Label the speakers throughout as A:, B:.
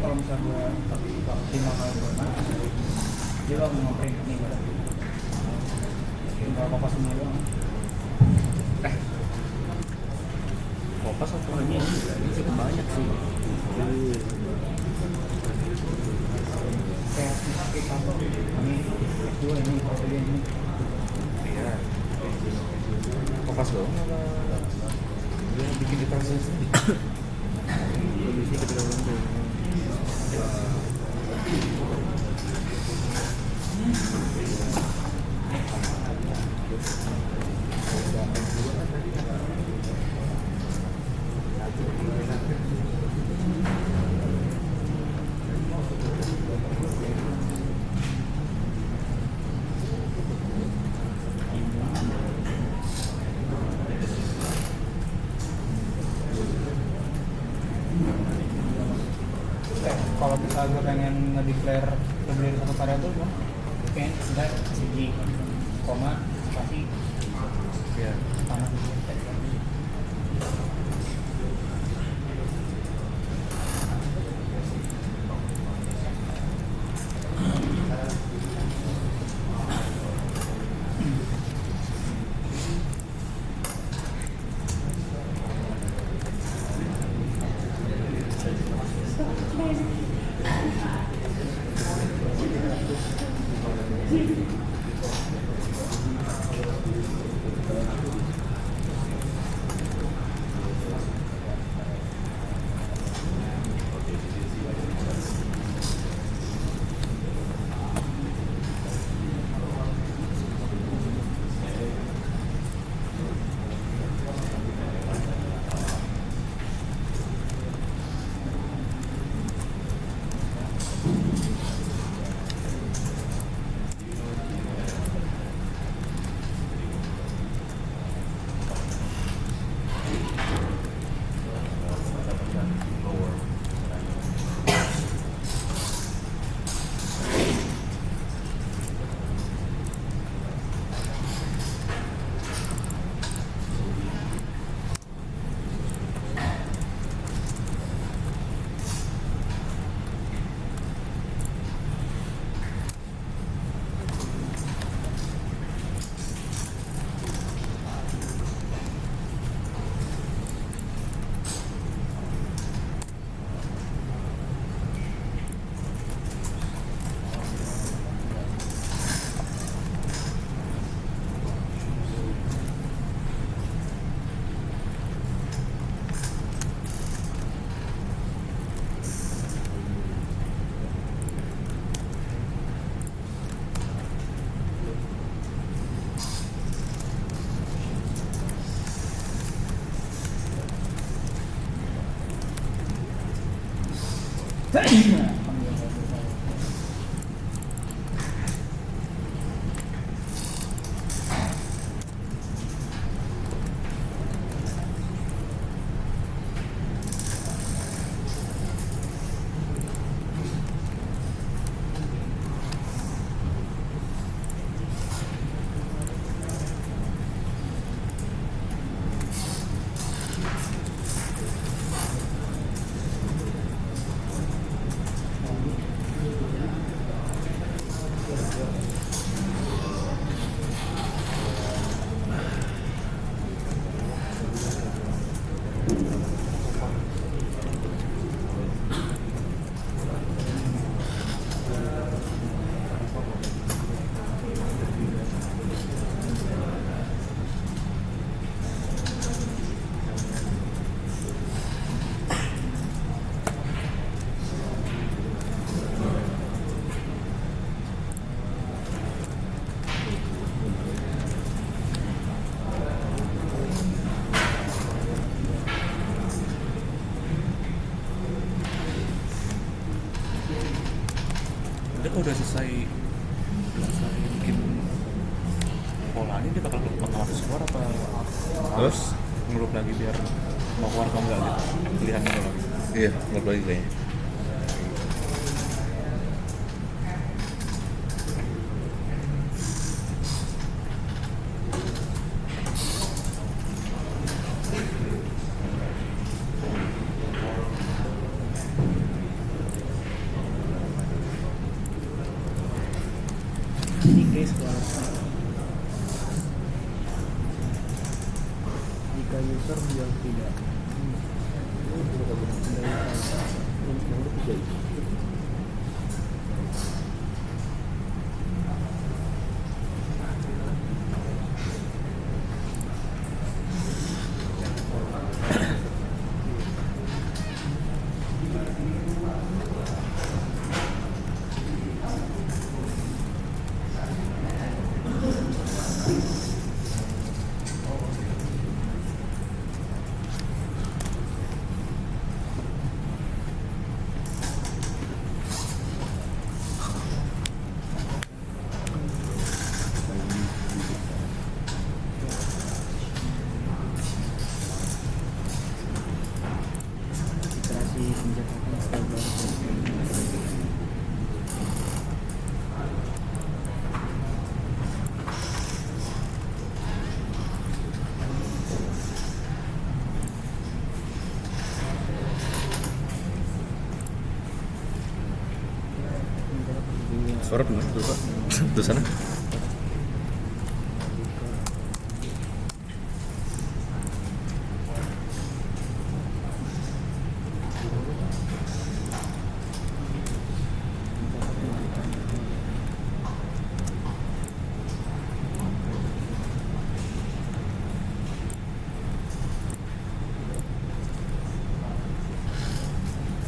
A: kalau misalnya gue 5 kali pernah dia bakal ngeprint nih pada tinggal kopas semua doang.
B: Kopas atau ini cukup banyak sih.
A: Kayak kantor ini S2 ini kuliah ini.
B: Iya. Kopas dong. Dia bikin literasi sendiri. Kondisi ketika orang
A: Kalau misalnya gue pengen nge-declare lebih dari satu variabel kan pengen enggak segi koma spasi
B: ya
A: tanah gitu.
B: udah selesai bikin pola ini dia bakal hapus keluar apa harus ngelup lagi biar mau keluar atau enggak gitu pilihannya lagi.
C: Iya, ngelup lagi kayaknya. sekelas. Jika user menjawab tidak, iterasi penjahatan style baru.
D: Suara bener tuh Pak. Tuh sana.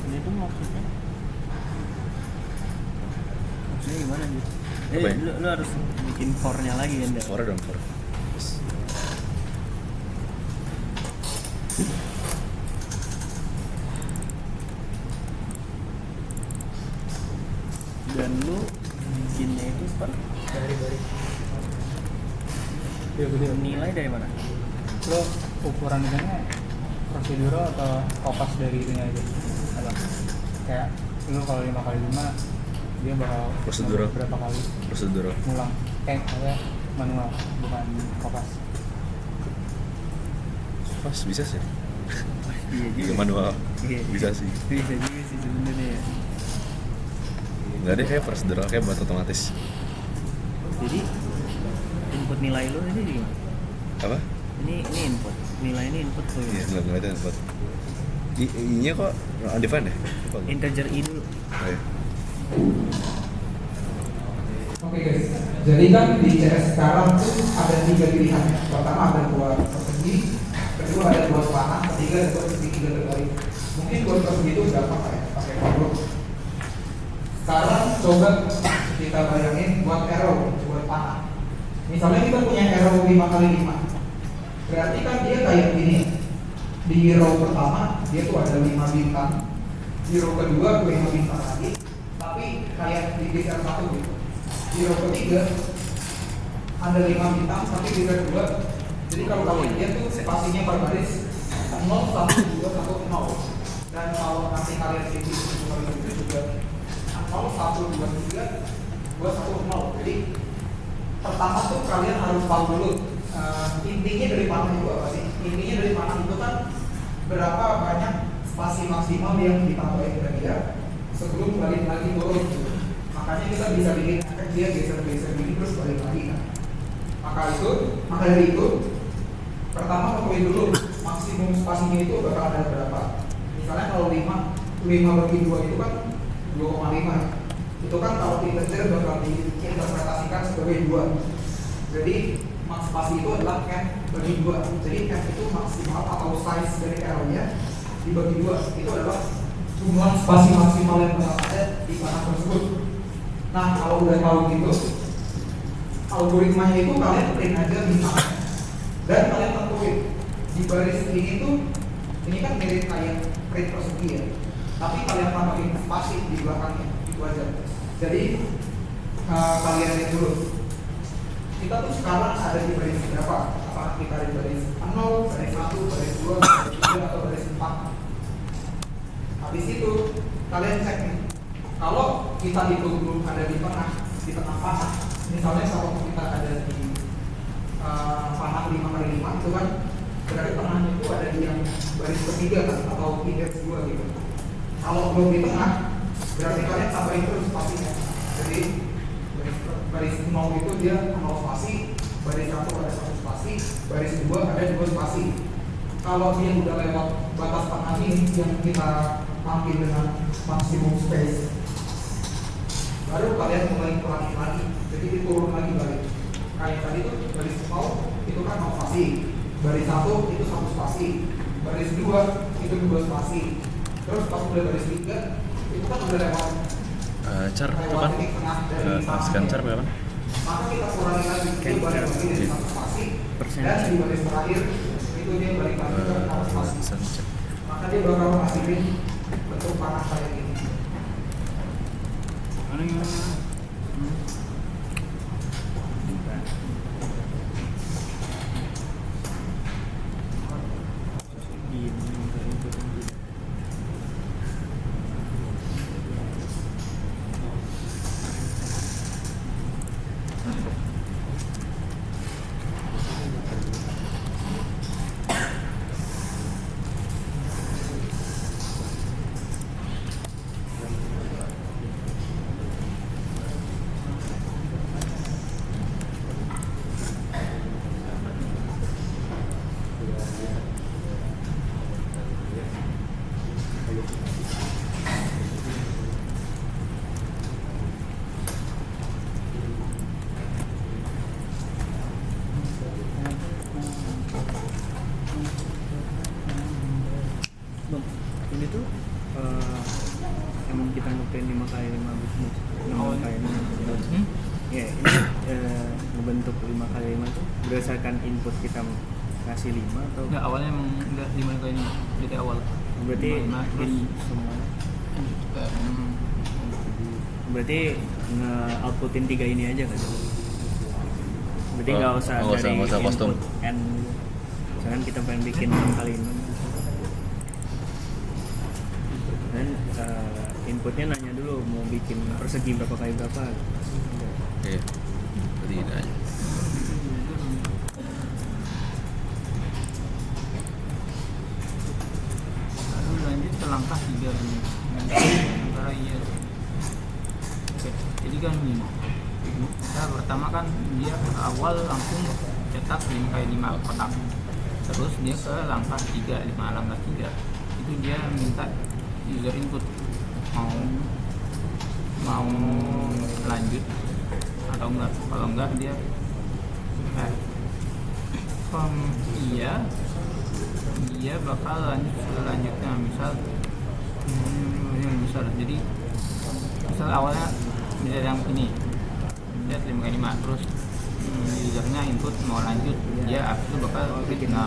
C: Ini tuh maksudnya gimana gitu?
D: Apa ya?
C: Lu harus bikin core-nya lagi kan? Dan
D: Suara dong, suara.
C: lu bikinnya itu per
A: dari ya bener.
C: nilai dari mana?
A: Lo ukuran ininya prosedural atau kopas dari itunya aja? Apa? Kayak lu kalau 5x5 dia bakal
D: Prosedural.
A: berapa kali
D: Prosedural.
A: ngulang ada manual bukan kopas.
D: Pas bisa sih.
C: Iya
D: Juga manual.
C: Iya.
D: Bisa sih.
C: Bisa juga sih sebenarnya ya.
D: Enggak deh, kayak prosedural, kayak buat otomatis.
C: Jadi input nilai lu ini gimana?
D: Apa?
C: Ini input nilai ini input tuh.
D: Iya, nggak ada buat. I-nya kok undefined ya? Apa?
C: Integer i dulu.
D: Oh, iya.
E: Oke guys, jadi kan di CS sekarang tuh ada 3 pilihan. Pertama ada buat persegi, kedua ada buat panah, ketiga ada buat segitiga terbalik. Mungkin buat persegi itu gampang ya, pakai kodok. Sekarang coba kita bayangin buat arrow, buat panah. Misalnya kita punya arrow 5x5, berarti kan dia kayak gini. Di row pertama dia tuh ada 5 bintang, di row kedua 5 bintang lagi, tapi kayak digeser satu gitu. Di row ketiga ada 5 bintang tapi digeser 2. Jadi kalau kalian lihat tuh spasinya per baris 0, 1, 2, 1, 0. Dan kalau nanti kalian itu juga 0, 1, 2, 3, 2, 1, 0. Jadi pertama tuh kalian harus tahu dulu intinya dari panah itu apa sih? Intinya dari panah itu kan berapa banyak spasi maksimal yang ditambahin ke dia sebelum balik lagi turun. Makanya kita bisa bikin efek dia geser-geser gini terus balik lagi kan. Maka dari itu pertama tentuin dulu maksimum spasinya itu bakal ada berapa. Misalnya kalau 5 bagi 2 itu kan 2,5. Itu kan kalau integer bakal diinterpretasikan sebagai 2. Jadi max spasi itu adalah n bagi 2. Jadi n itu maksimal atau size dari arrow-nya dibagi 2. Itu adalah jumlah spasi maksimal yang bakal ada di panah tersebut. Nah, kalau udah tahu gitu, algoritmanya itu kalian print aja bintangnya dan kalian tentuin di baris ini tuh, ini kan mirip kayak print persegi ya, tapi kalian tambahin spasi di belakangnya, itu aja. Jadi kalian lihat dulu kita tuh sekarang ada di baris berapa? Apakah kita di baris 0, baris 1, baris 2, baris 3, atau baris 4? Habis itu kalian cek nih, kalau kita itu belum ada di tengah panah, misalnya kalau kita ada di panah 5x5 itu kan berarti tengahnya itu ada di yang baris ketiga kan, atau indeks 2 gitu. Kalau belum di tengah, berarti kalian tambahin terus spasinya. Jadi baris baris 0 itu dia 0 spasi, baris 1 ada 1 spasi, baris 2 ada 2 spasi. Kalau dia udah lewat batas tengah ini yang kita tampil dengan maksimum space, baru kalian mulai kurangin lagi, jadi diturun lagi balik. Kayak tadi tuh baris 0 itu kan 0 spasi, baris 1 itu 1 spasi, baris 2 itu 2 spasi, terus pas udah baris 3 itu kan udah lewat
D: Car
E: lewat
D: kapan?
E: titik tengah dari
D: Scan car kapan?
E: maka kita kurangi lagi, dia balik lagi dari 1 spasi, dan di baris terakhir itu dia balik lagi ke 0 spasi.
D: Sunset.
E: Maka dia bakal menghasilkan bentuk panah kayak gini.
C: Mana yang Bang, ini tuh emang kita ngeprint 5x5 bisnis 5x5 ya ini ngebentuk 5x5 tuh berdasarkan input kita kasih 5 atau
A: Nggak, awalnya emang udah 5 kali ini dari awal.
C: berarti
A: 5, terus
C: semuanya
A: hmm,
C: berarti nge-outputin 3 ini aja kan? Berarti nggak usah
D: nggak
C: dari
D: usah custom.
C: input N. Misalkan kita pengen bikin 6x6 dan inputnya nanya dulu mau bikin persegi berapa kali berapa.
D: Iya. Berarti ini aja.
A: lalu lanjut ke langkah 3 ini. Antara iya. Oke, jadi kan gini. Kita pertama kan dia awal langsung cetak 5x5 kotak. Terus dia ke langkah 3, 5 langkah 3. Itu dia minta user input mau lanjut atau enggak. Kalau enggak dia dia bakal lanjut selanjutnya misal jadi misal awalnya bisa yang ini lihat 5x5 terus usernya input mau lanjut dia abis itu bakal print 6.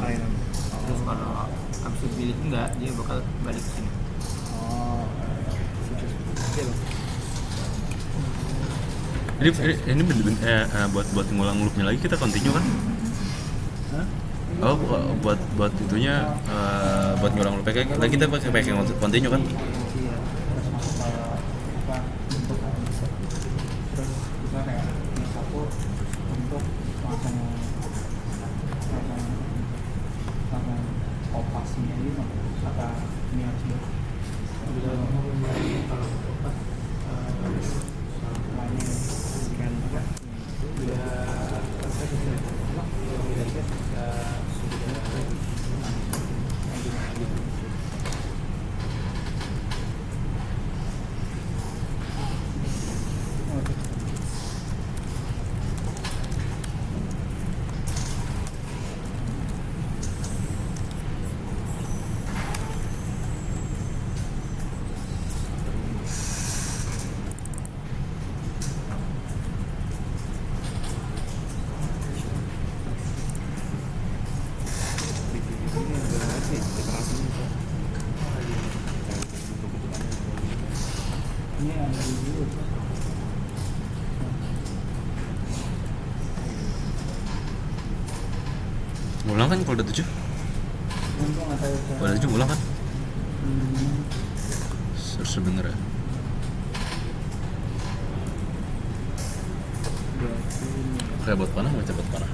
A: Terus kalau abis itu pilih enggak dia bakal balik ke sini.
C: Oh,
D: Ini buat ngulang loopnya lagi kita continue kan? Oh, buat itunya buat ngulang loop kayak lagi kita pakai continue kan?
A: Iya, terus masuk ke apa bentuk terus bisa kayak ini satu untuk langsung opasinya gitu apa ini harus bisa kalau opas lainnya kan ini ada dulu.
D: Ngulang kan kalau udah 7?
A: Untung nggak tahu
D: Kalau udah 7 ngulang kan?
A: Hmm.
D: Sebenarnya. Kayak buat panah macam buat panah.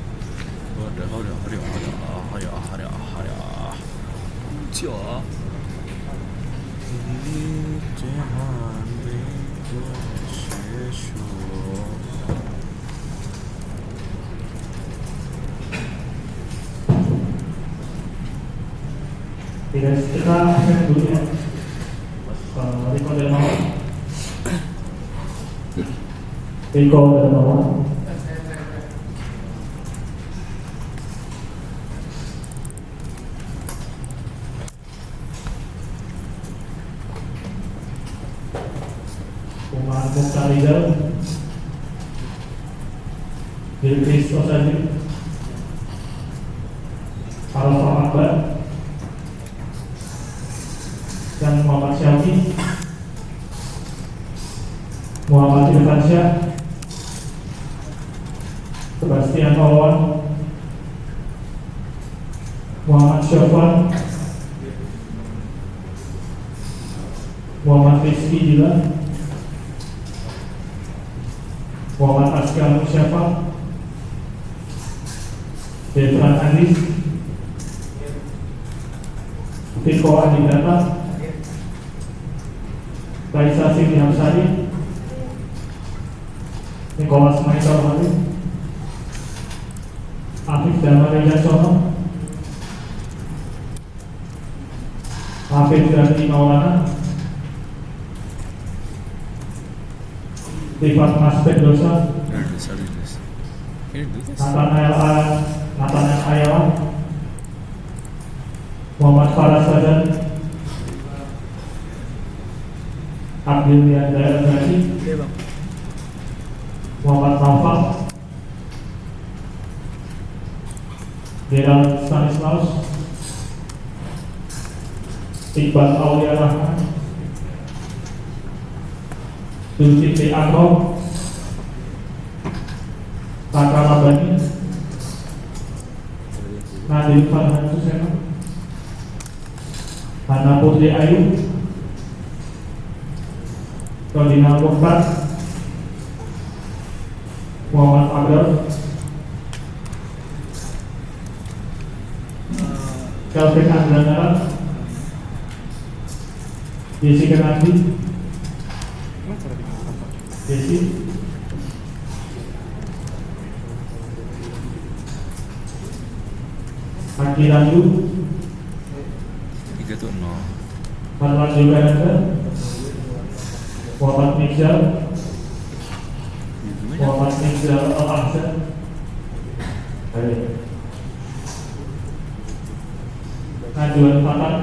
F: guys, kita akan dulu ya. Riko dari bawah. Riko dari bawah. Umar Mukhtar Rizal. Bilqis Osadi. Alfa Akbar dan Muhammad Syafi, Muhammad Irfansyah, Sebastian Pawan, Muhammad Syafwan, Muhammad Rizky Jila, Muhammad Askar Syafa, Devran Andis, Tiko Adinata, Raisa Siti Hamsari, Nikolas Maisal Malik, Afif Damar Jasono, Afif Dani Maulana, Rifat Mas Pedrosa, Nathanael Ayala, Muhammad Farah Sadan, Abdul Yandar Gazi, Muhammad Naufal, Gerald Stanislaus, Iqbal Aulia Rahman, Zulkifli Akrom, Taka Rabani, Nadir Farhan Suseno, Hana Putri Ayu, Rodina Mukhtar, Muhammad Abdul, Kelvin Andranara, Jessica Nandi, Jesse, Aki Randu,
D: 3 tuh 0.
F: Marwan Juliananda, Muhammad Nizal, Muhammad Nizal Al-Ahsan, Najuan Fatan,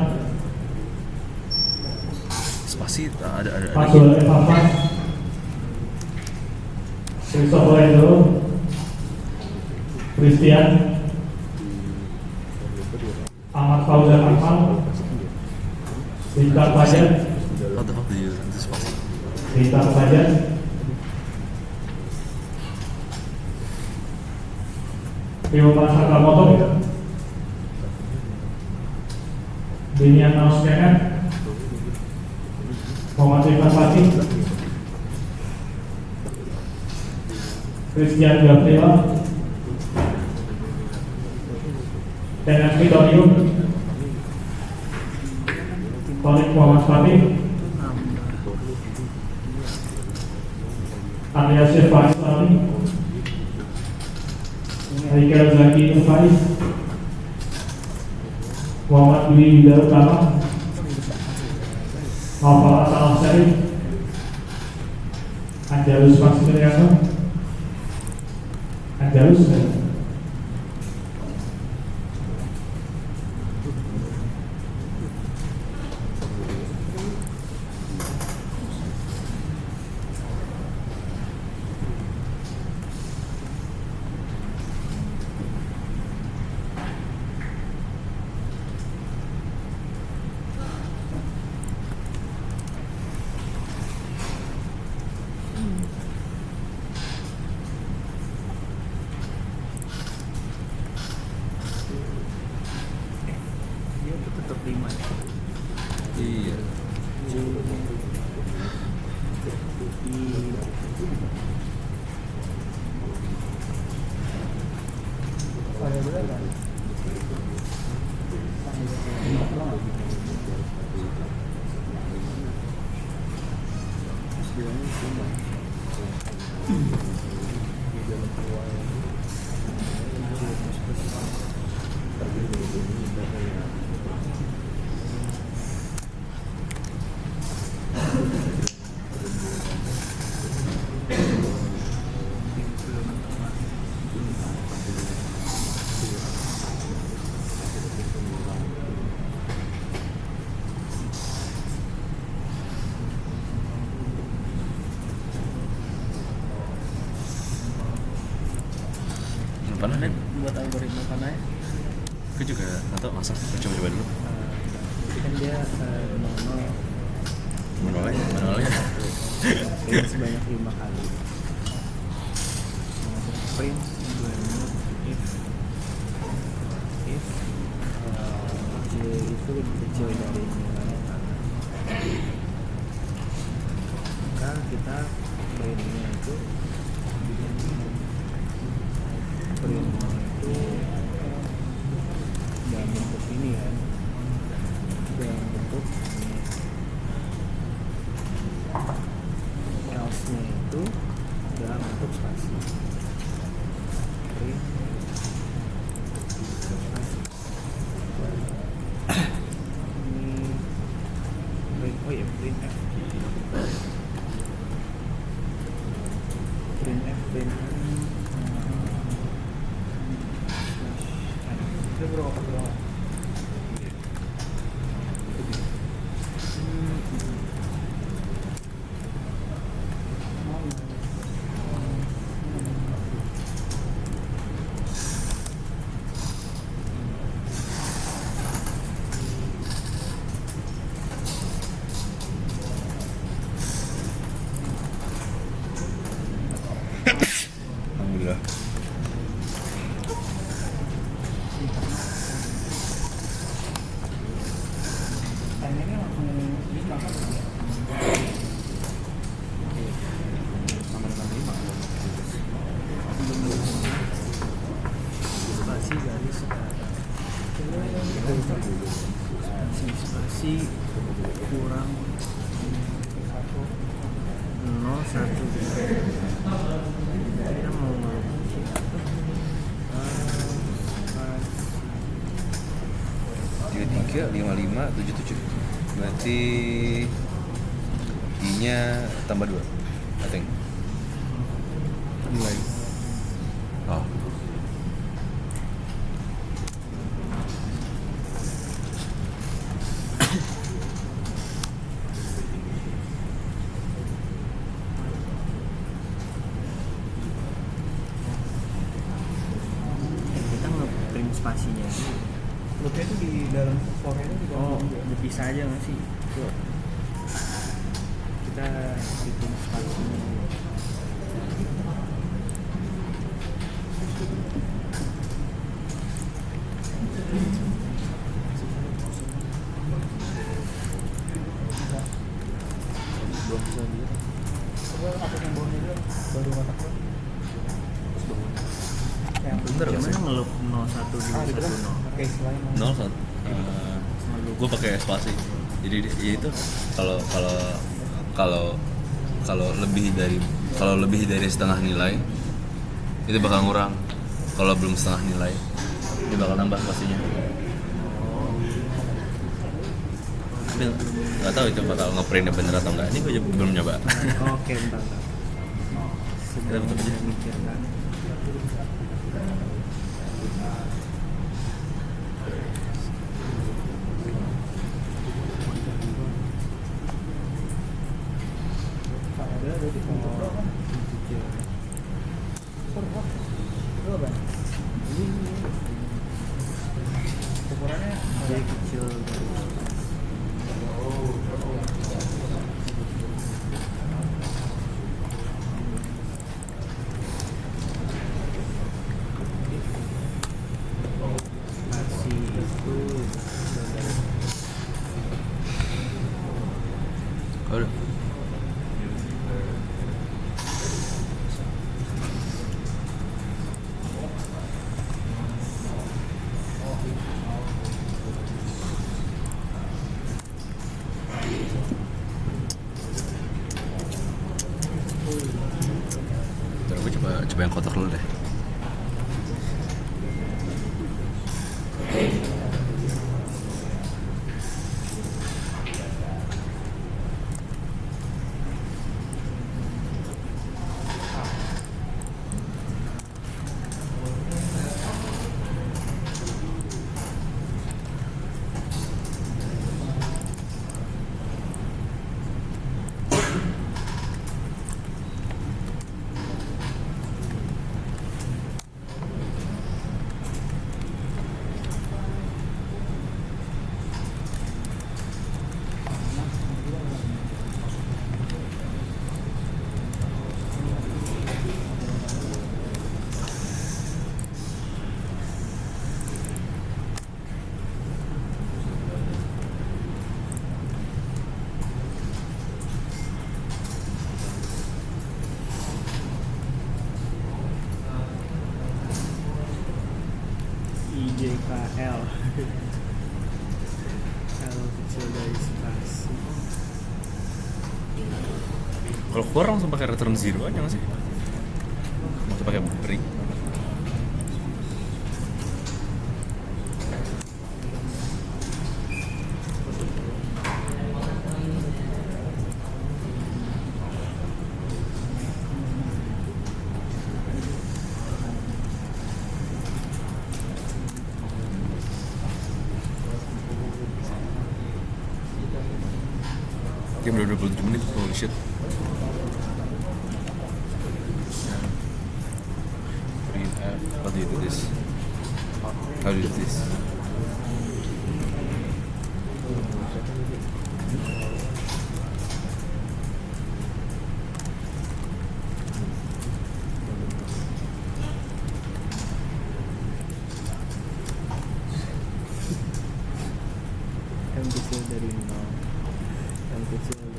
D: Spasi ada
F: Fazul Efafan, Christopher Edo, Christian, Ahmad Fauzan Akmal, Bintang Fajar,
D: What the fuck do you this spasi?
F: Bintang Fajar, Bima Sakamoto, Binian Nauskenan, Muhammad Rifan Fatih, Christian Gabriela, Tenas Pitonium, Tonik Muhammad Fatih, Arya Syefah Islami, Rika Zaki Nufai, Muhammad Dwi Yudha Utama, Novel Asal Syarif, Anjalus Maximiliano, Anjalus
A: Tetap 5 ya.
D: Iya. Panahin.
C: buat algoritma panahnya.
D: Aku juga nggak tahu masak. Coba dulu.
C: Tapi kan dia
D: Manualnya.
C: print sebanyak 5 kali. Print sebanyak if y itu lebih kecil dari nilai tanah, maka kita printnya itu dalam bentuk ini kan, dalam bentuk ini. Else-nya itu dalam bentuk spasi. Print spasi. Ini print, oh ya print f. Print f print itu berapa?
D: Alhamdulillah.
C: Timingnya langsung dimakan ya?
B: Sama dengan 5.
C: Spasi garis spasi kurang 0,1. Kita mau
D: Tiga 55 77. Berarti I-nya tambah 2. I think.
B: Nilai.
D: Oh.
C: kita nge-print spasinya.
F: Loopnya itu di dalam formnya itu juga.
C: Oh, dipisah aja nggak sih? Tuh. Kita bikin spasinya.
B: Belum bisa lihat.
F: Coba apa yang bawahnya dulu, baru kotak lo. Yang
C: Bener, gimana ngelup 01
F: di dalam
C: 210?
F: pakai selain
D: 0 gue pakai spasi. Jadi ya itu kalau lebih dari setengah nilai itu bakal ngurang. Kalau belum setengah nilai dia bakal nambah spasinya. Tapi nggak tahu itu bakal ngeprintnya bener atau enggak. Ini gue belum nyoba.
C: Oke, bentar.
D: Kita tutup aja.
C: Mikirkan.
F: ada berarti untuk pro kan? Pro apa? Ini ukurannya
C: Dia kecil. Spasi itu
D: Udah. Ntar gue coba yang kotak dulu deh.
C: L L kecil dari spasi.
D: Kalau keluar langsung pakai return zero aja nggak sih? Masih pakai break. Game udah 27 menit, holy shit. Print F, how do you do this? How do you do this?
C: M kecil dari 0, M kecil dari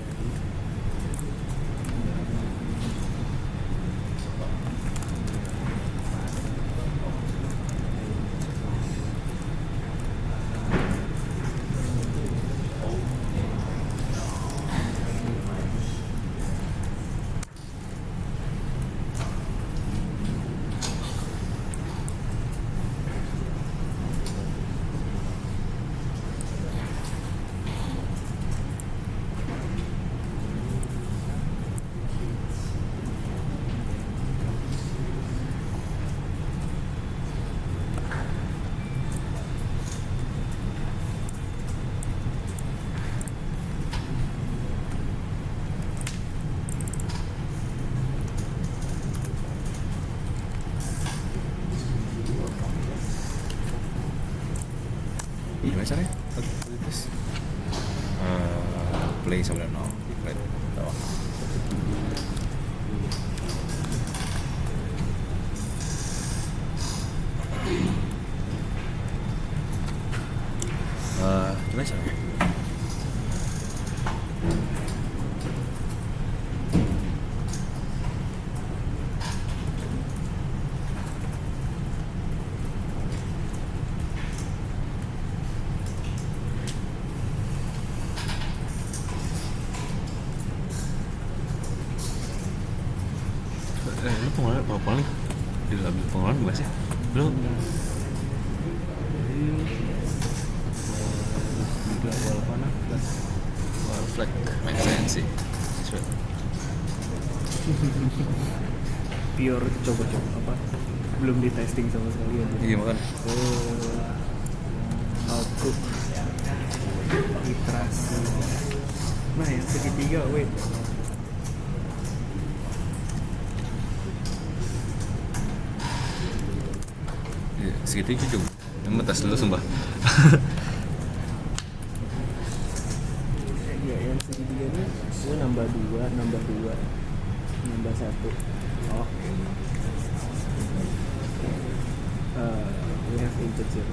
D: Gimana caranya? How do you do this? Play sama no. Right. Bawah. Gimana caranya? Lu pengeluaran nih? Di dalam pengeluaran gimana sih? Lu
C: juga walaupun plus
D: flag make sense sih.
C: pure coba-coba apa belum di testing sama sekali ya.
D: Iya makan.
C: Output iterasi. Nah yang segitiga wait.
D: Iya, segitiga juga. Emang tes dulu sumpah.
C: Ya yang segitiga ini gue nambah 2 nambah 1. Oh. We have integer.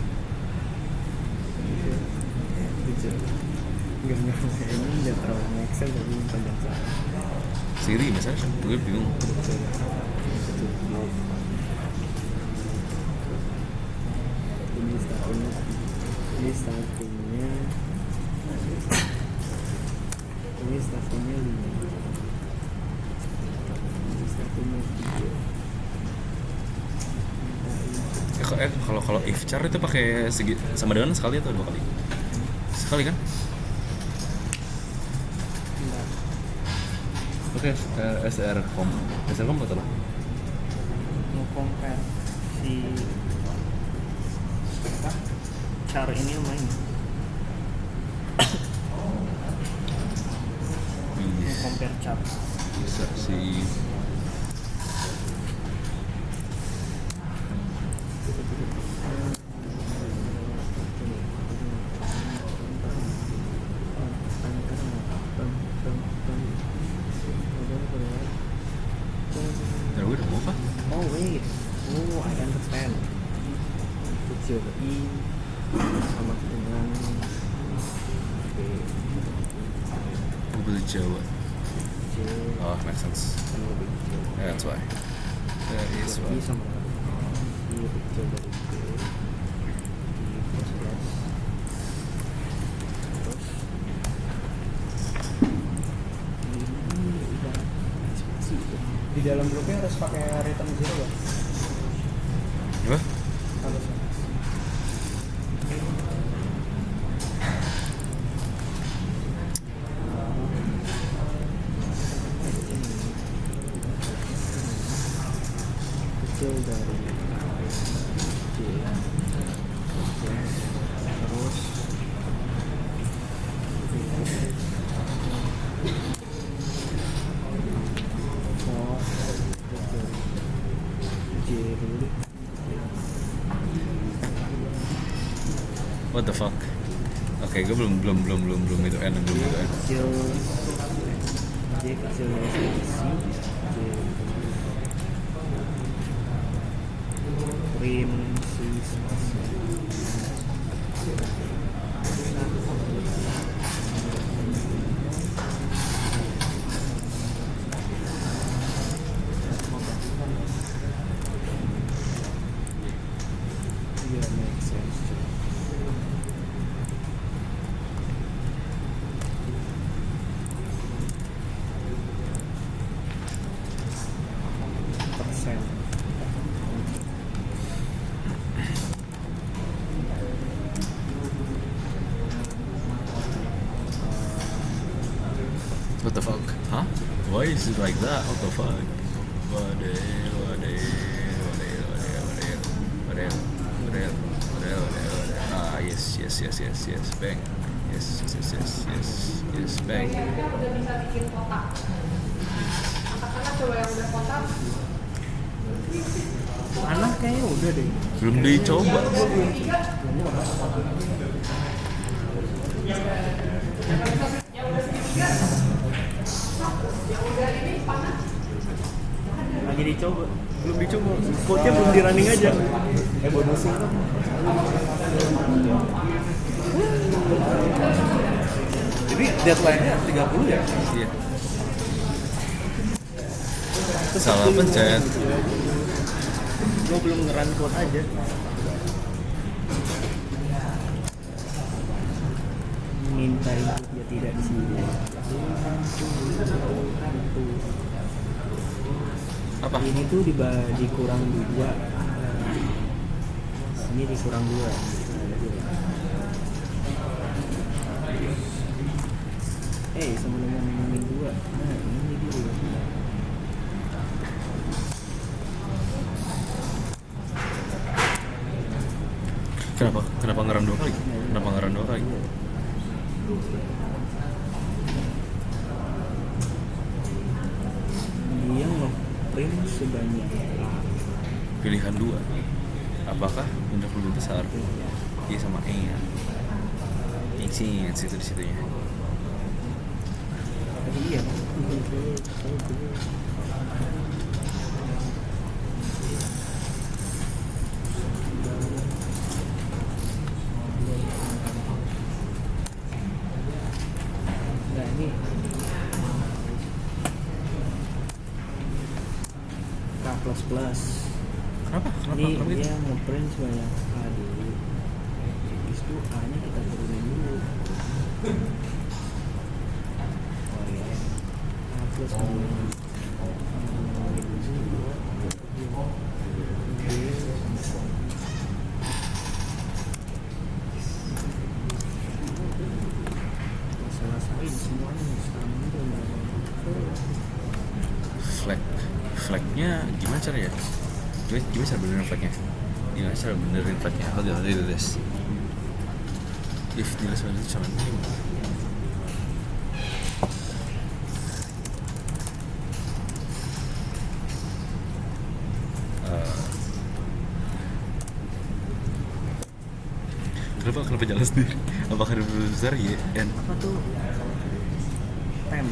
C: Integer. Enggak ini udah terlalu make sense tapi panjang sekali.
D: Siri misalnya, gue bingung.
C: Ini startingnya ini startingnya 5. Ini startingnya 3.
D: Kalau if char itu pakai sama dengan sekali atau 2 kali? Sekali kan?
C: Enggak.
D: Oke, SRCOM betul lah.
C: Mau compare si apa char ini main mau compare char
D: Bisa sih. Ya udah mau apa?
C: Oh wait, I understand. Kecil I sama dengan B.
D: Mobil Jawa.
C: C
D: Oh, make sense.
C: sama lebih kecil.
D: Yeah, that's why. That is
C: I
D: why.
C: sama I lebih kecil dari B. I dalam grupnya harus pakai return zero kan?
D: Apa?
C: Harus. Kecil dari J, terus J dulu deh.
D: What the fuck? Oke, gue belum itu N.
C: Kecil J kecil dari sisi J print si spasi yeah, makes sense too. Persen.
D: What the fuck? Huh? Why is it like that? What the fuck? What the Ah, yes, bang. Yes, bang.
G: Kayaknya udah bisa bikin kotak. Katakanlah coba yang udah kotak.
C: Anak kayaknya udah deh.
D: Belum dicoba.
C: Lagi dicoba. Belum dicoba. Code-nya belum di running aja. Bonusnya kan.
B: Jadi deadline-nya 30 ya?
D: Iya. Salah pencet.
C: Gue belum nge-run code aja. Minta input ya tidak di sini.
D: Apa?
C: Ini tuh dikurang 2. Ini dikurang 2. Sama dengan min 2. Nah, ini dia.
D: Kenapa ngeran 2 kali?
C: Dia nge-print sebanyak
D: Pilihan 2. Apakah benda lebih besar? Iya sama E ya. Yang situ di situnya.
C: iya. Nah ini K++.
D: Kenapa
C: Ini
D: gitu?
C: dia ngeprint sebanyak A dulu. Habis itu A-nya kita turunin dulu. Oh iya. A plus selesain semuanya
D: flagnya gimana caranya? Gimana cara benerin flagnya? How do you do this? If nilai sebanyak itu cuma ini. Kenapa jalan sendiri? Apakah ada besar ya?
C: apa tuh? Tem.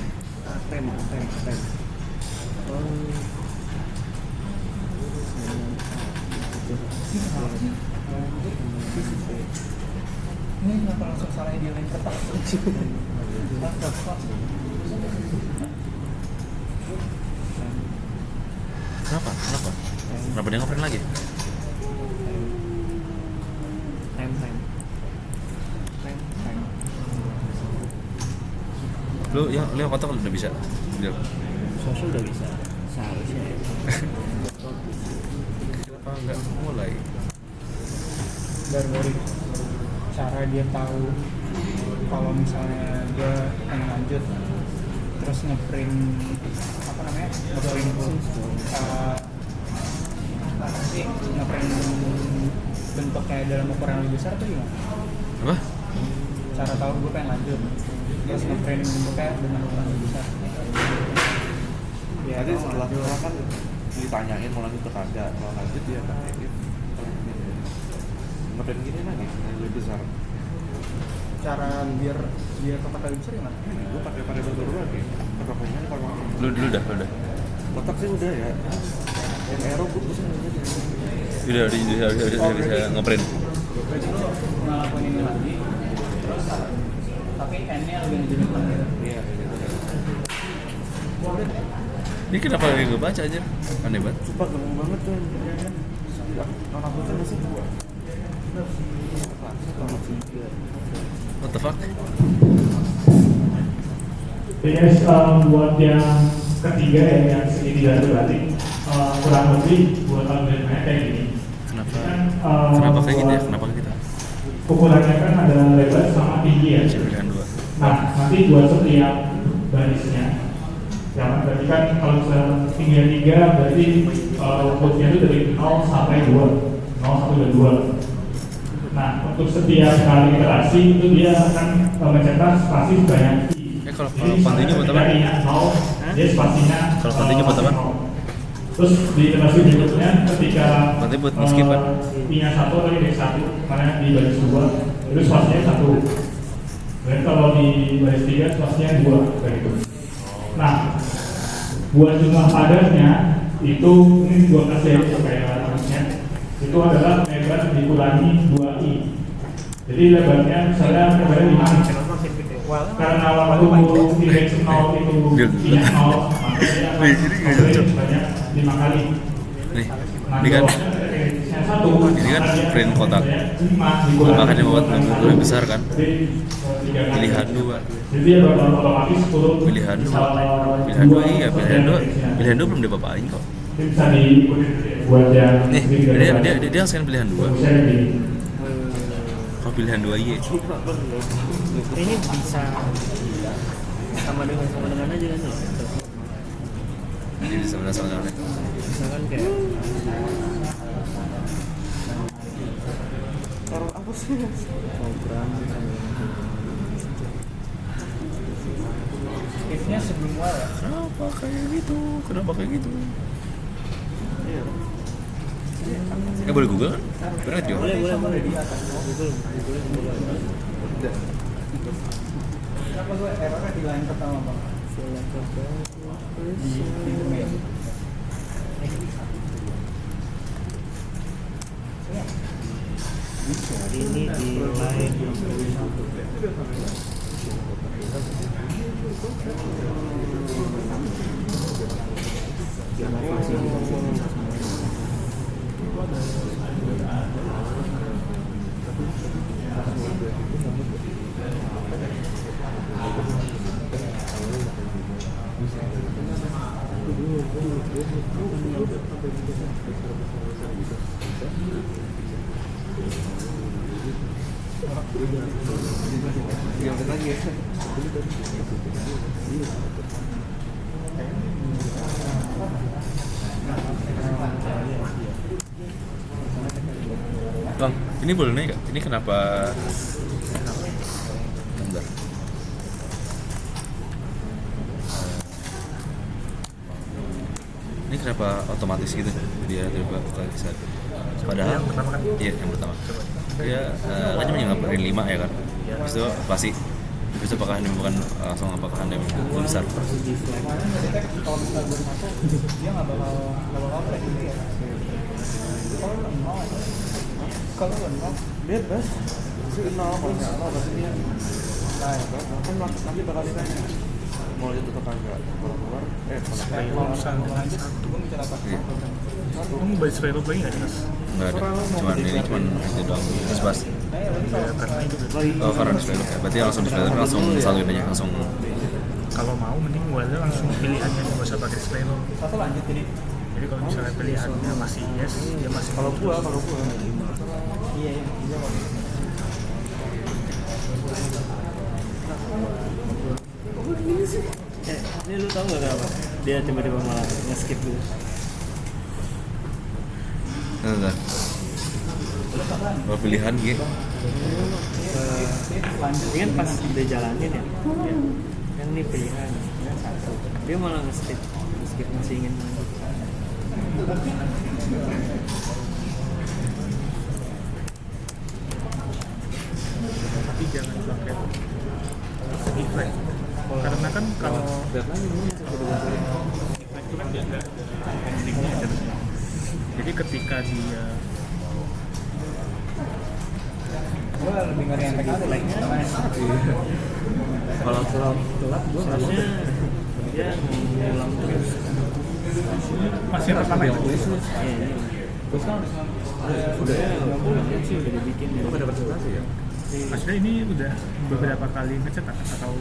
E: Ini kenapa langsung salahnya di lain kertas?
D: Kenapa? Kenapa dia nge-print lagi?
C: Tem.
D: Lu yang kotak udah bisa?
C: Sosul udah bisa seharusnya.
D: Kenapa nggak mulai?
C: Dari cara dia tahu kalau misalnya dia pengen lanjut, terus ngeprint ngeprint bentuknya dalam ukuran lebih besar tuh gimana?
D: Apa?
C: Cara tahu gue pengen lanjut, terus ngeprint bentuknya dengan ukuran lebih besar. Ya,
B: Tadi setelah kan ditanyain mau lanjut ke kagak, kalau lanjut dia pakai gitu. Ngeprint gini lagi, yang lebih besar.
C: Cara biar dia kotak lebih besar gimana?
B: Ini gue pakai baru lagi. Fotokopinya kalau
D: Lu udah.
B: kotak sih udah ya. Yang aero gue bisa
D: Udah bisa ngeprint.
C: Berarti lo ngelakuin ini lagi, terus tapi N-nya lebih ngejelimet gitu.
B: Iya, kayak gitu.
D: Ini kenapa gue baca aja? Aneh banget.
B: Sumpah gampang banget tuh. Anak gue kan masih dua.
D: What the fuck?
F: Yes, buat yang ketiga yang segitiga terbalik, kurang lebih buat algoritmanya kayak gini.
D: Kenapa?
F: Kan,
D: Kenapa kayak gitu ya?
F: buat
D: Kenapa kita?
F: Ukurannya kan ada lebar sama tinggi ya.
D: Pilihan 2.
F: Nah, nanti buat setiap barisnya, ya kan berarti kan kalau misalnya tingginya 3 berarti outputnya itu dari 0 sampai 2, 0 sampai 2. Nah, untuk setiap kali iterasi itu dia akan mencetak spasi sebanyak i.
D: Kalau continue buat apa?
F: Dia spasinya.
D: Kalau continue buat apa?
F: Terus di iterasi berikutnya ketika
D: Berarti buat skip kan?
F: i-nya 1 atau indeks 1, karena di baris 2 itu spasinya 1. Dan kalau di baris 3 spasinya 2 kayak gitu. Nah, buat jumlah padatnya itu ini gua kasih supaya harusnya itu adalah lebar dikurangi 2i. Jadi lebarnya misalnya lebarnya 5. Karena waktu indeks 0 itu i-nya 0, maka dia akan banyak 5 kali.
D: Nih,
F: Nah,
D: ini kan
F: ini
D: kan print kotak. Makanya buat lebih besar kan? Pilihan 2.
F: Jadi dia bakal otomatis turun.
D: Pilihan 2. Pilihan 2 iya, pilihan 2. Pilihan 2 belum diapa-apain kok.
F: Bisa diikutin buat yang
D: Nih, dia langsung pilihan 2. Kalau pilihan 2 iya.
C: Ini bisa sama dengan aja kan?
D: Ini bisa sama-sama.
C: Misalkan kayak
B: Taruh apa sih?
C: program if-nya sebelum while ya?
D: Kenapa kayak gitu?
B: Iya.
D: Boleh Google kan? Bener juga.
C: Boleh di atas Google. Kenapa gue errornya di line pertama bang? Di domain. Ini di line
B: lagi ya.
D: Bang, ini boleh naik gak? Ini kenapa? Bentar. Ini kenapa otomatis gitu? Dia tiba bisa. Padahal iya yang pertama. Dia kan cuma ngeprint 5 ya kan? Habis itu pasti bisa apakah ini bukan langsung apakah anda belum besar?
C: kalau misalnya gue masuk dia nggak bakal play gitu ya. Kalau nol
B: Bebas. Sih nol pasti dia. Nah, kan nanti bakal ditanya mau lanjut atau kagak. Kalau keluar,
C: kalau misalnya lanjut gue minta apa?
F: Kamu baris velop lagi nggak jelas?
D: Nggak ada, cuman itu doang. Bebas. Oh, karena display ya. Berarti langsung display langsung satu aja langsung.
F: Kalau mau mending gua aja langsung pilihannya nggak usah pakai display lo.
C: Satu lanjut jadi
F: Jadi kalau misalnya pilihannya masih yes, dia masih
B: Kalau gua
C: Iya, iya. Ini lu tau gak kenapa? Dia tiba-tiba malah nge-skip dulu.
D: Enggak. Kalau pilihan gitu.
C: Ini kan pas dia jalanin ya, kan ini pilihan ya, satu. Dia malah nge-skip masih ingin lanjut.
F: tapi jangan pakai persegi flag. Karena kan kalau flag itu kan dia nggak endingnya aja. Jadi ketika dia
E: lebih ngeri yang
F: flag
B: kalau telat gua nggak
C: Seharusnya dia ngulang terus.
F: masih yang pertama itu.
C: Iya, ini.
B: terus kan
C: Udah sih udah dibikin ya.
B: udah presentasi ya.
F: Maksudnya ini udah beberapa kali ngecetak atau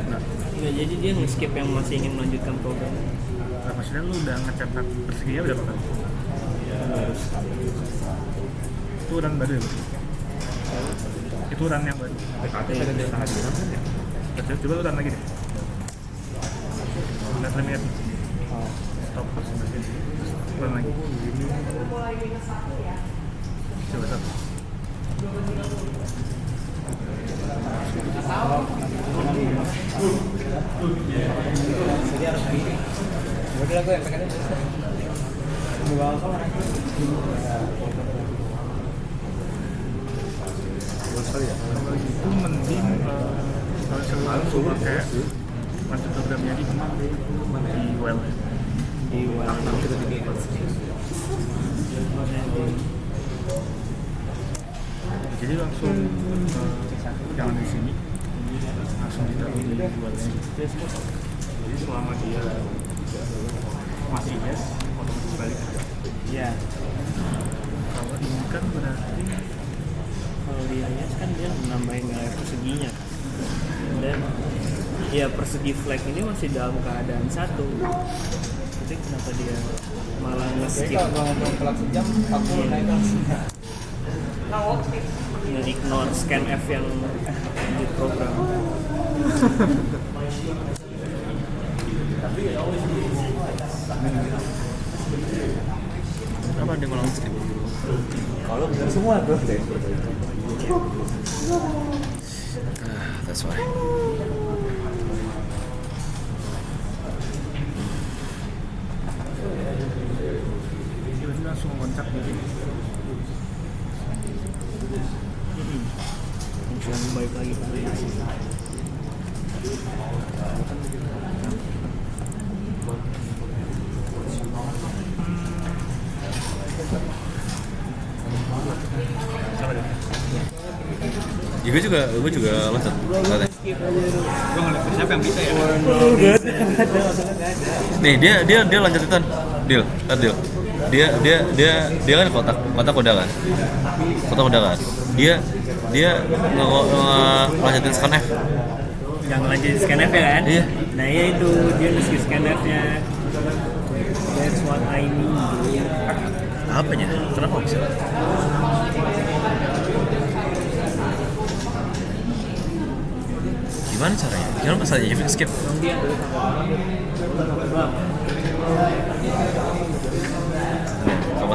F: enggak?
C: Nggak, jadi dia nge-skip yang masih ingin melanjutkan program.
F: Nah, maksudnya lu udah ngecetak perseginya berapa kali?
C: Harus
F: Itu run baru ya? Bro? Itu run yang baru.
B: PKT ada di setengah jam kan ya.
F: Coba lu run lagi deh. Lihat lihat. Stop pas bagian. Run lagi.
G: mulai minus 1 ya.
F: Coba satu.
E: Udah gue yang pengen
F: Kalau itu mending kalau selalu pakai masuk programnya di well.
C: di
F: Jadi langsung jangan di sini, langsung ditaruh di well-nya. Jadi selama dia masih yes, otomatis balik.
C: ya.
F: Kalau ini kan berarti
C: Kalau di IS kan dia nambahin nilai perseginya, dan ya persegi flag ini masih dalam keadaan satu. Jadi kenapa dia malah nge-skip,
E: kalau gue ngomong telat sejam aku naik
C: nge-ignore scanf yang lanjut program.
D: Kenapa dia malah skip?
B: Kalau benar semua tuh deh.
D: That's why.
F: dia langsung loncat gitu.
C: Langsung balik lagi ke IS.
D: Ya, gue juga loncat. Katanya.
A: Gue ngeliat siapa yang bisa ya.
D: Nih dia loncat itu, deal. Dia kan kotak udah kan. Dia ngelanjutin scan F.
C: Yang lanjutin scanf ya kan?
D: Iya.
C: Nah ya itu dia nge-skip scanf-nya. That's what I need.
D: Apanya? Kenapa bisa? Gimana caranya? Gimana pas aja skip?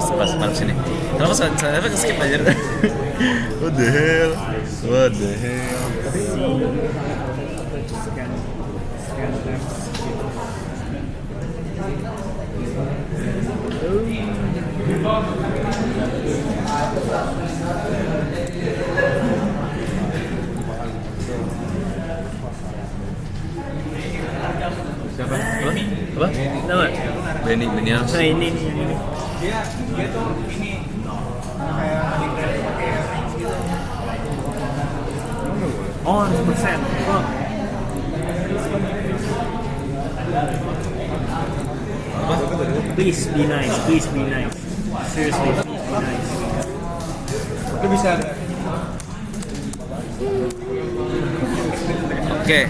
D: Pas sini. Kenapa saya skip aja? What the hell? Siapa? Apa?
C: Tahu nggak?
D: Benny
C: Nah ini.
A: Dia tuh ini kayak di pakai range gitu.
C: Oh 100%. Oh.
D: Apa?
C: Please be nice. Seriously, please be nice.
E: lu bisa
D: Oke.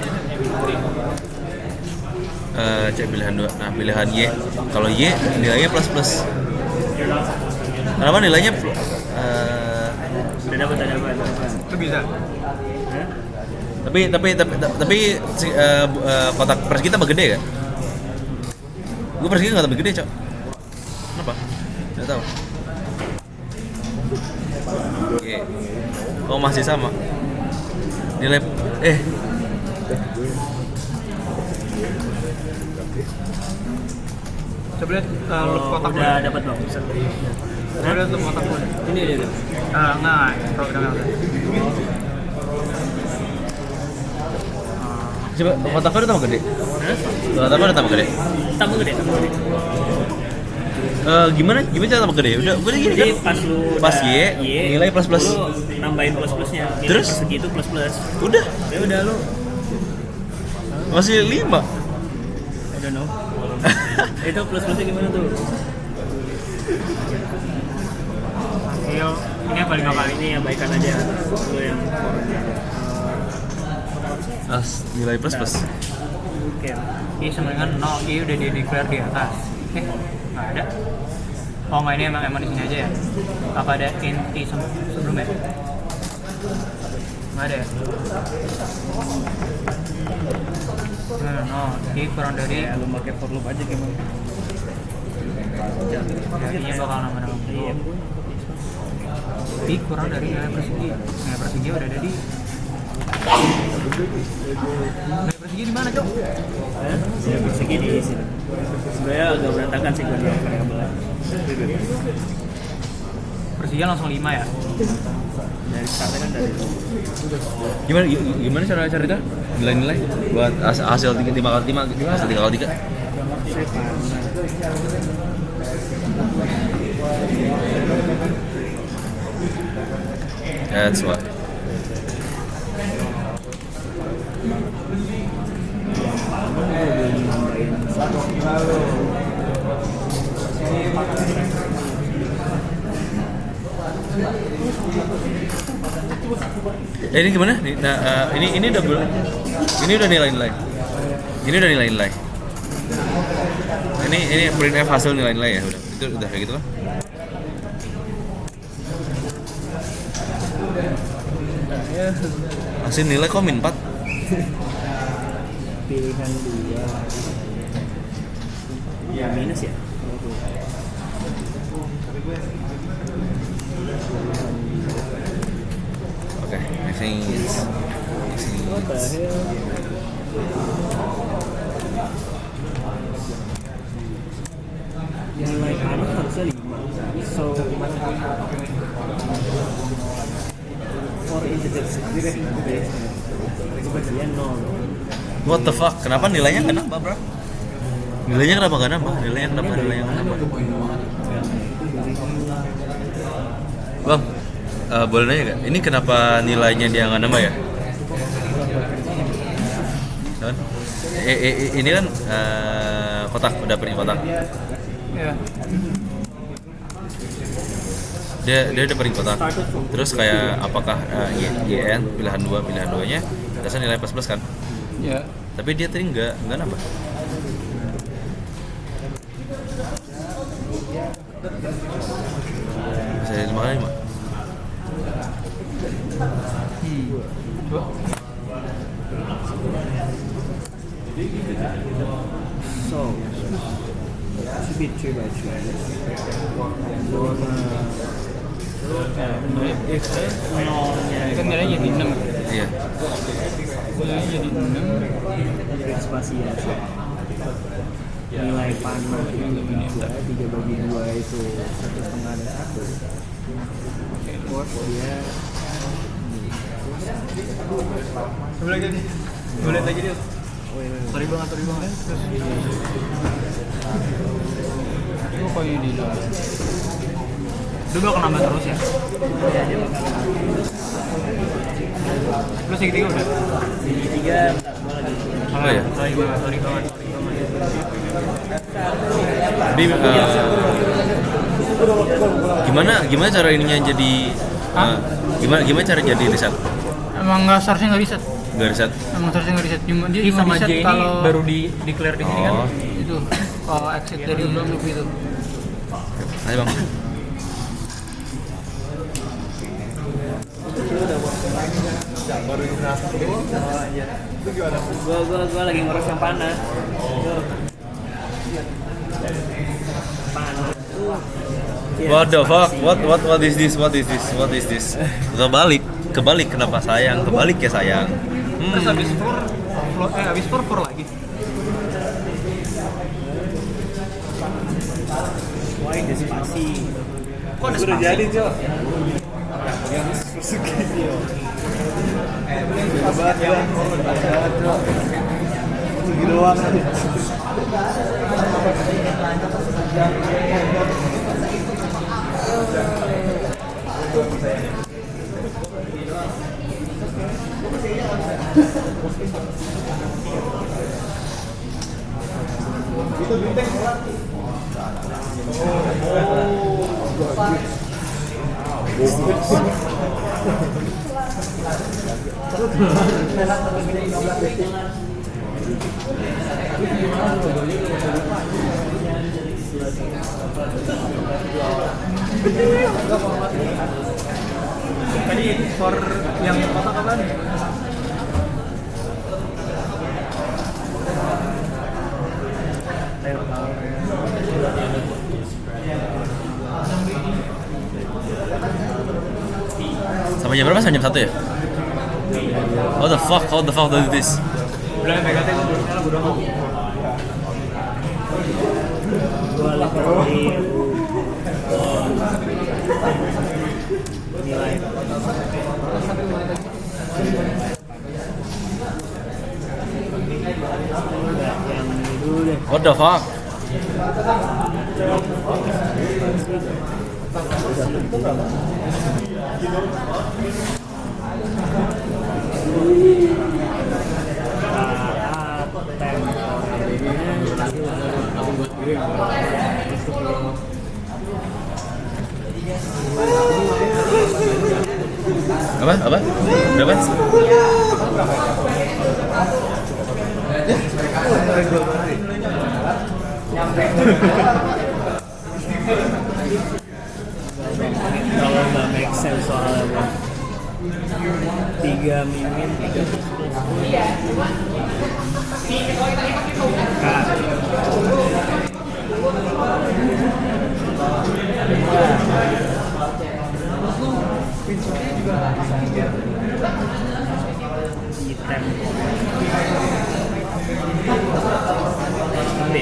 D: C pilihan 2. Nah, pilihan Y. Kalau Y nilainya plus. Kenapa nilainya
C: Udah dapat.
A: Itu bisa.
D: tapi kotak persegi tambah gede kan? Gue persegi nggak tambah gede, Cok. Kenapa? Nggak tahu. Oke. Oh, masih sama. Nilai
A: Coba lihat kotak
C: Udah dapat belum?
A: Coba lihat kotak gue.
C: Ini dia.
A: Nah, programnya udah.
D: Coba kotak udah tambah gede. Kotak udah tambah gede.
C: Tambah gede.
D: Gimana cara tambah gede? Udah gini
C: Jadi
D: kan?
C: pas lu
D: Pas
C: udah
D: Y, nilai plus.
C: lu nambahin plus-plusnya. Nilai
D: Terus?
C: segitu plus.
D: Udah.
C: Ya udah lu
D: Masih 5.
C: I don't know. Itu plus-plusnya gimana tuh?
A: Hasil ini yang paling apa?
C: Ini yang baikan aja. Lu yang
D: Nilai plus.
C: oke.
A: I sama dengan 0, I udah di declare di atas. Nggak ada. Oh nggak, ini emang di sini aja ya? Apa ada int I sebelumnya? Nggak ada ya? No, I kurang dari
C: Lu pakai for loop aja gimana?
A: I-nya bakal nama-nama. I kurang dari nilai persegi. Nilai persegi udah ada di nilai persegi di mana, Cok?
C: Ya persegi di sini. Sebenarnya agak berantakan sih gue di variabel.
A: Persegian langsung 5 ya?
C: Dari startnya kan dari
D: Gimana cara itu? Nilai buat hasil 3 kali 5 hasil 3 kali 3. That's why. Ini gimana? Nah, ini udah nilai-nilai. Ini udah nilai-nilai. Ini printf hasil nilai-nilai ya udah. Itu udah kayak gitu kan? Hasil nilai kok min 4?
C: pilihan 2 ya minus ya.
D: Oke, next thing is
C: What the hell? Nilai kanan harusnya 5. So for integer dia 0.
D: what the fuck? Kenapa nilainya nggak nambah, bro? Nilainya kenapa nggak nambah? Nilainya nggak nambah. Bang, boleh nanya nggak? Ini kenapa nilainya dia nggak nambah ya? Kan? Ini kan kotak, udah print kotak.
A: Iya.
D: Dia udah print kotak. Terus kayak apakah YN pilihan 2-nya dasar nilai plus kan?
A: Iya.
D: Tapi dia tadi nggak nambah. Bisa 5 kali 5.
C: So should be 3 by 3.
A: Kan nilainya jadi 6.
D: Iya.
A: Nilainya jadi 6.
C: Spasi ya. Nilai panah yang 3 bagi 2 itu 1,5 dan 1. Force dia
A: Boleh lagi. Boleh lagi dia. Sorry banget. Itu kayak di dalam. Dia bakal nambah terus ya? Lu segitiga udah?
C: segitiga
D: Oh ya.
A: Sorry banget.
D: Tapi gimana cara ininya jadi gimana cara jadi riset?
A: Emang nggak seharusnya nggak riset.
D: Nggak riset.
A: Emang seharusnya nggak riset, cuma dia
B: I
A: cuma
B: sama
A: riset
B: J ini
A: kalau
B: baru di declare di sini kan.
D: Oh.
A: itu exit dari loop itu.
D: Ayo bang.
C: Gua lagi ngurus yang panas. Panas.
D: What the fuck? What is this? Kebalik kenapa sayang? Kebalik ya sayang.
A: Terus habis habis 4 lagi.
C: Wah, Despasi.
A: Kok ada
C: Udah
A: spasi?
C: jadi, Cok. Segini doang.
A: Tadi for yang kotak apa nih?
D: Sampai jam berapa? Sampai jam 1 ya? How the fuck do this?
A: Udah PKT gue belum nyala, udah mau.
C: Gua lagi nilai. Yang dulu deh.
D: What the fuck? Apa? Berapa?
C: Kalau nggak make sense soalnya bro. 3 mimin 3 plus. Item B,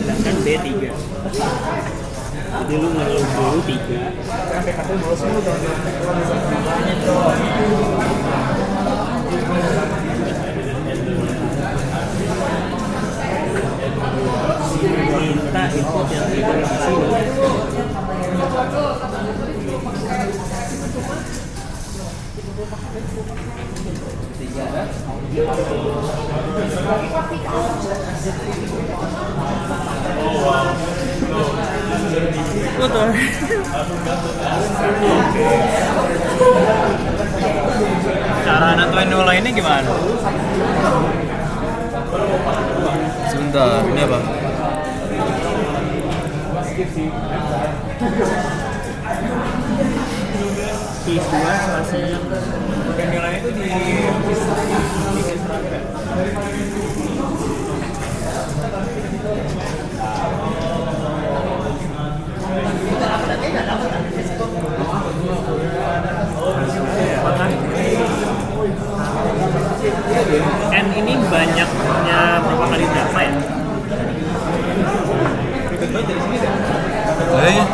C: sedangkan B3. Jadi lu ngeluh dulu 3. Minta input yang tidak
A: Betul. Cara nentuin nilai ini gimana?
D: Sebentar, ini apa?
C: T2 masih
A: Nilai itu di
C: N ini banyaknya berapa kali data ya?
D: Iya.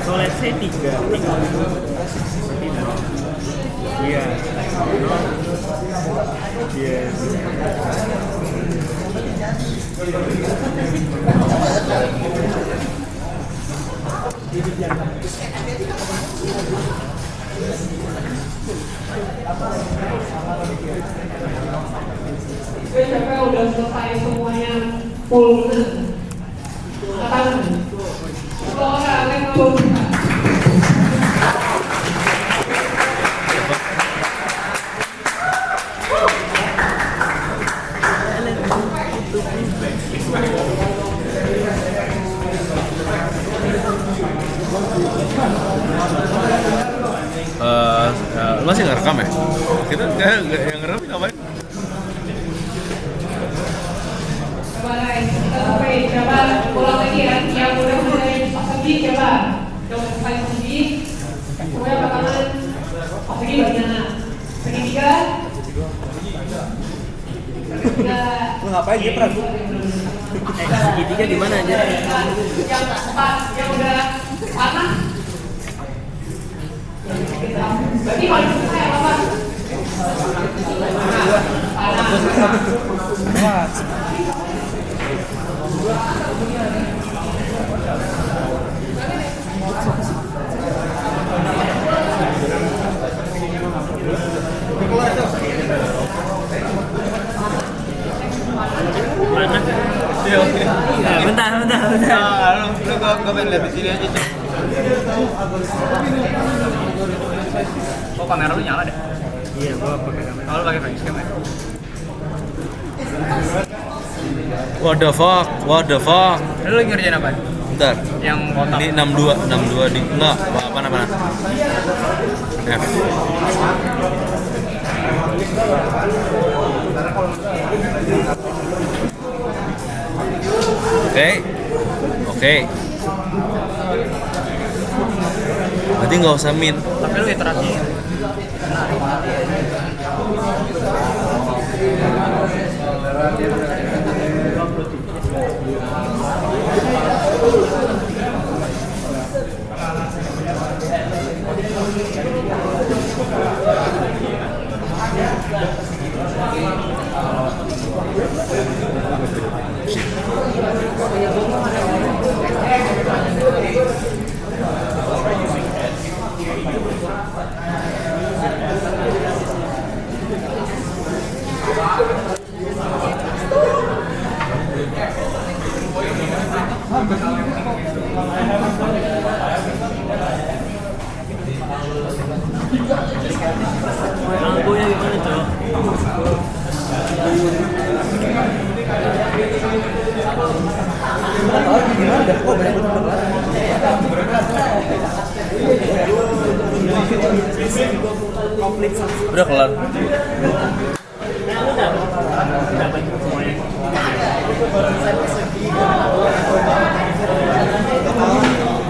C: So let's say 3. Iya. Yes.
G: Udah selesai semuanya.
H: full bener. Tangan. Kalau orang yang full.
D: Lu masih ngerekam ya? Kita yang ngerekam ngapain?
H: Coba ulang lagi ya, yang udah mulai pas lagi coba yang paling tinggi pokoknya bakalan pas lagi bagian segitiga
C: Lu ngapain dia pernah? Segitiga di mana aja?
H: yang pas yang udah panas berarti paling susah ya apa? Panas.
A: Mana? Iya, oke.
C: Bentar.
A: Lu gua pengen lihat di sini aja tuh. Oh, kamera lu nyala deh.
C: Iya, gua pakai kamera.
A: Oh, lu pakai facecam ya?
D: What the fuck?
A: Lu lagi ngerjain apa?
D: Bentar.
A: Yang kotak.
D: Ini 62 di enggak, apa? F. Oke. Berarti nggak usah min.
A: Tapi lu iterasi.
C: Lampunya gimana, Cok?
D: Udah kelar.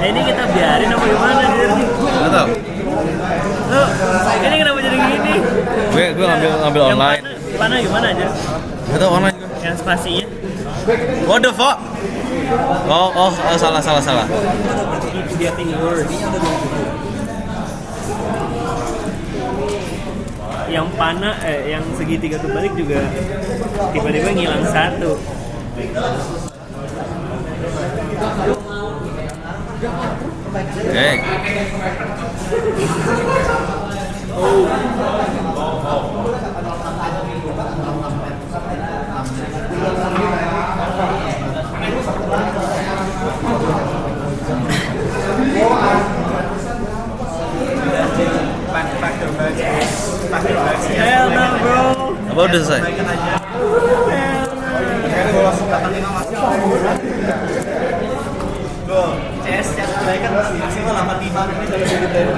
C: Ini kita biarin apa gimana, Dir?
D: Nggak tahu.
C: Loh, ini kenapa jadi gini?
D: Gue ngambil online.
C: Panah gimana aja?
D: Nggak tahu online gue.
C: Yang spasinya?
D: What the fuck? Oh, salah.
C: Getting worse. Yang panah, yang segitiga kebalik juga tiba-tiba ngilang satu. Hell no, bro.
D: Apa udah selesai?
C: CS kebaikan maksimal 85 ini dari segi dari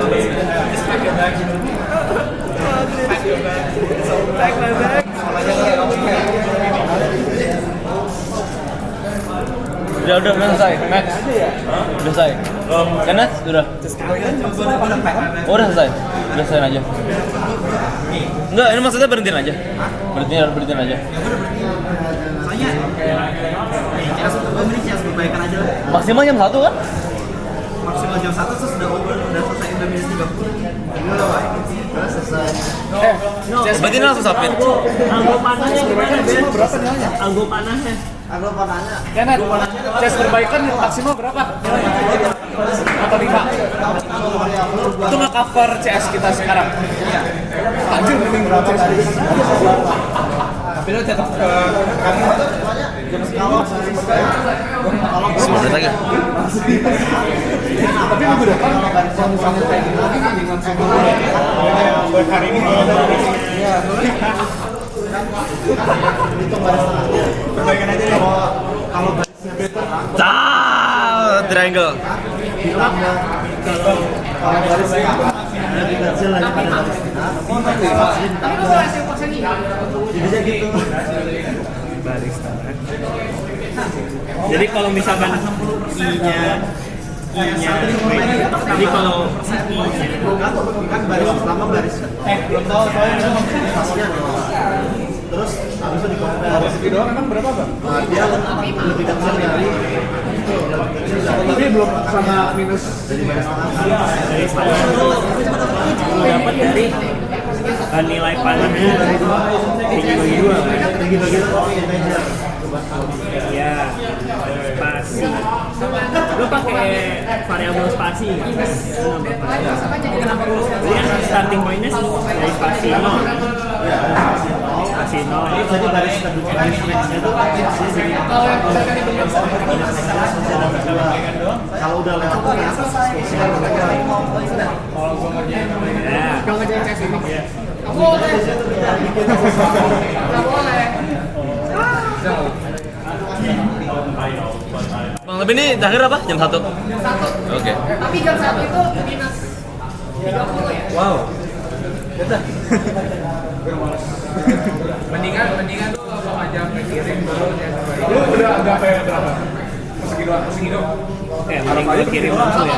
D: Udah selesai. Max. Udah selesai. Kenneth, udah. Oh, udah selesai. Udah selesai aja. Enggak, ini maksudnya berhentiin aja. Berhentiin aja.
C: soalnya CS perbaikan aja lah.
D: Maksimal jam 1 kan?
C: Maksimal jam 1 terus udah selesai udah minus 30. Udah selesai.
D: Berarti ini langsung submit.
C: Anggo panahnya gimana?
B: Berapa nilainya?
C: Anggo panahnya.
G: Aglo panahnya.
B: Kenneth, CS perbaikan maksimal berapa? Atau 5? Itu nggak cover CS kita sekarang. Anjir, mending CS.
C: Tapi lo cetak ke kamu
D: 10 menit lagi.
C: Tapi minggu depan kalau misalnya kayak gitu lagi dengan buat hari ini iya hitung baris tengahnya perbaikan aja deh kalau barisnya better
D: Triangle.
C: kalau barisnya lebih kecil lagi pada baris tengah
G: Tapi lu mau hasil pas ini?
C: jadinya gitu baris tengah jadi kalau misalkan I-nya jadi kalau I-nya kan baris pertama baris belum tahu soalnya pasnya terus habis itu dikompar baris kedua memang berapa bang? Dia lebih kecil dari tapi belum sama minus dari baris tengah dari setengah itu dapat dari nilai panennya dibagi dua ya spasi lu pakai variabel spasi jadi kan starting pointnya dari spasi 0 spasi 0 jadi baris kedua baris nextnya tuh kalau udah lewat spesial
G: Kalau ngerjain tes ini. Kamu boleh. Nggak boleh.
D: Bang, tapi ini terakhir apa? Jam 1?
G: Jam 1.
D: Oke.
G: Tapi jam 1 itu minus 30 ya?
C: wow
E: Mendingan tuh kalau aja kirim baru
F: Lu udah agak kayak berapa? Persegi dua.
C: mending gue kirim langsung ya